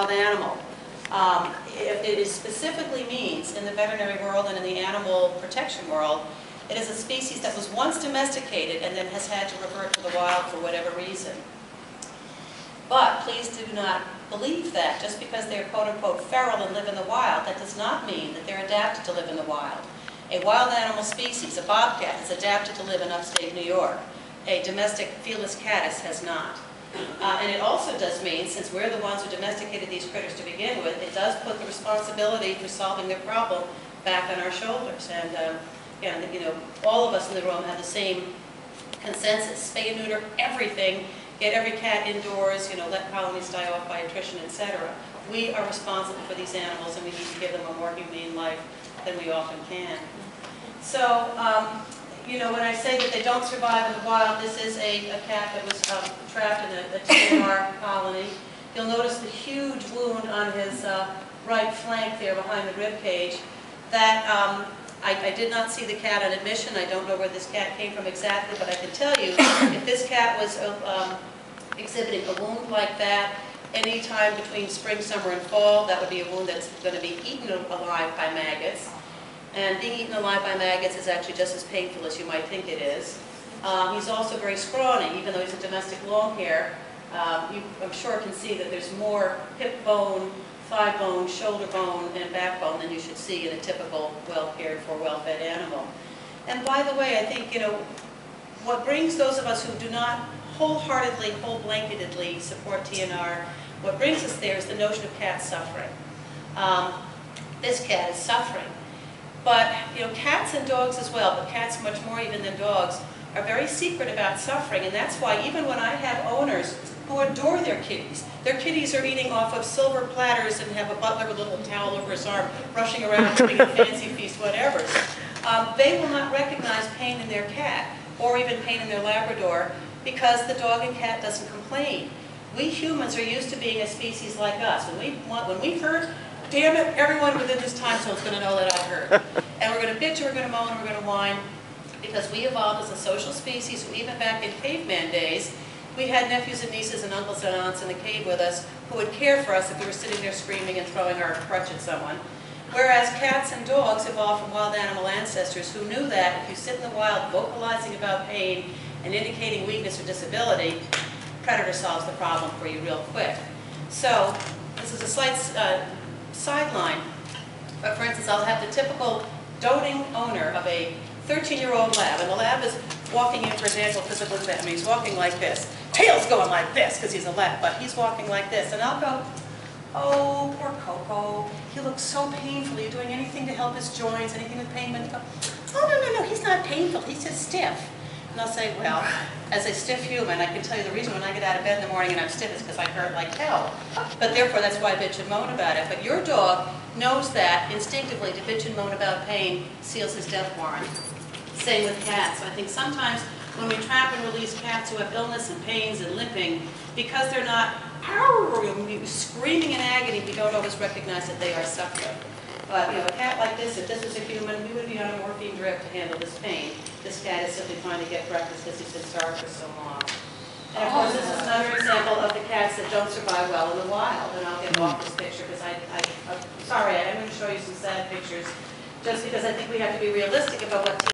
wild animal. It specifically means, in the veterinary world and in the animal protection world, it is a species that was once domesticated and then has had to revert to the wild for whatever reason. But please do not believe that just because they're quote-unquote feral and live in the wild, that does not mean that they're adapted to live in the wild. A wild animal species, a bobcat, is adapted to live in upstate New York. A domestic Felis catus has not. And it also does mean, since we're the ones who domesticated these critters to begin with, it does put the responsibility for solving their problem back on our shoulders. And you know, all of us in the room have the same consensus: spay and neuter everything, get every cat indoors, you know, let colonies die off by attrition, etc. We are responsible for these animals, and we need to give them a more humane life than we often can. So, you know, when I say that they don't survive in the wild, this is a cat that was trapped in a TNR colony. You'll notice the huge wound on his right flank there behind the rib cage. That I did not see the cat on admission. I don't know where this cat came from exactly, but I can tell you, if this cat was exhibiting a wound like that any time between spring, summer, and fall, that would be a wound that's going to be eaten alive by maggots. And being eaten alive by maggots is actually just as painful as you might think it is. He's also very scrawny, even though he's a domestic long-hair. You, I'm sure, can see that there's more hip bone, thigh bone, shoulder bone, and backbone than you should see in a typical well-cared-for, well-fed animal. And by the way, I think, you know, what brings those of us who do not wholeheartedly, whole-blanketedly support TNR, what brings us there is the notion of cats suffering. This cat is suffering. But, you know, cats and dogs as well, but cats much more even than dogs, are very secret about suffering. And that's why even when I have owners who adore their kitties are eating off of silver platters and have a butler with a little towel over his arm, rushing around doing a fancy feast, whatever, they will not recognize pain in their cat or even pain in their Labrador because the dog and cat doesn't complain. We humans are used to being a species like us. When we hurt, damn it, everyone within this time zone is going to know that I hurt. And we're going to bitch, and we're going to moan, and we're going to whine, because we evolved as a social species who, even back in caveman days, we had nephews and nieces and uncles and aunts in the cave with us who would care for us if we were sitting there screaming and throwing our crutch at someone. Whereas cats and dogs evolved from wild animal ancestors who knew that if you sit in the wild vocalizing about pain and indicating weakness or disability, predator solves the problem for you real quick. So this is a slight sideline, but for instance, I'll have the typical doting owner of a 13-year-old lab, and the lab is walking in for his annual physical exam, and he's walking like this. Tail's going like this, because he's a lab, but he's walking like this, and I'll go, oh, poor Coco, he looks so painful. Are you doing anything to help his joints, anything with pain? Oh, no, he's not painful, he's just stiff. And I'll say, well, as a stiff human, I can tell you the reason when I get out of bed in the morning and I'm stiff is because I hurt like hell. But therefore, that's why I bitch and moan about it. But your dog knows that instinctively to bitch and moan about pain seals his death warrant. Same with cats. I think sometimes when we trap and release cats who have illness and pains and limping, because they're not screaming in agony, we don't always recognize that they are suffering. But, you know, a cat like this, if this was a human, we would be on a morphine drip to handle this pain. This cat is simply trying to get breakfast because he's been starved for so long. And of course, this is another example of the cats that don't survive well in the wild. And I'll get off this picture because I'm sorry, I'm going to show you some sad pictures just because I think we have to be realistic about what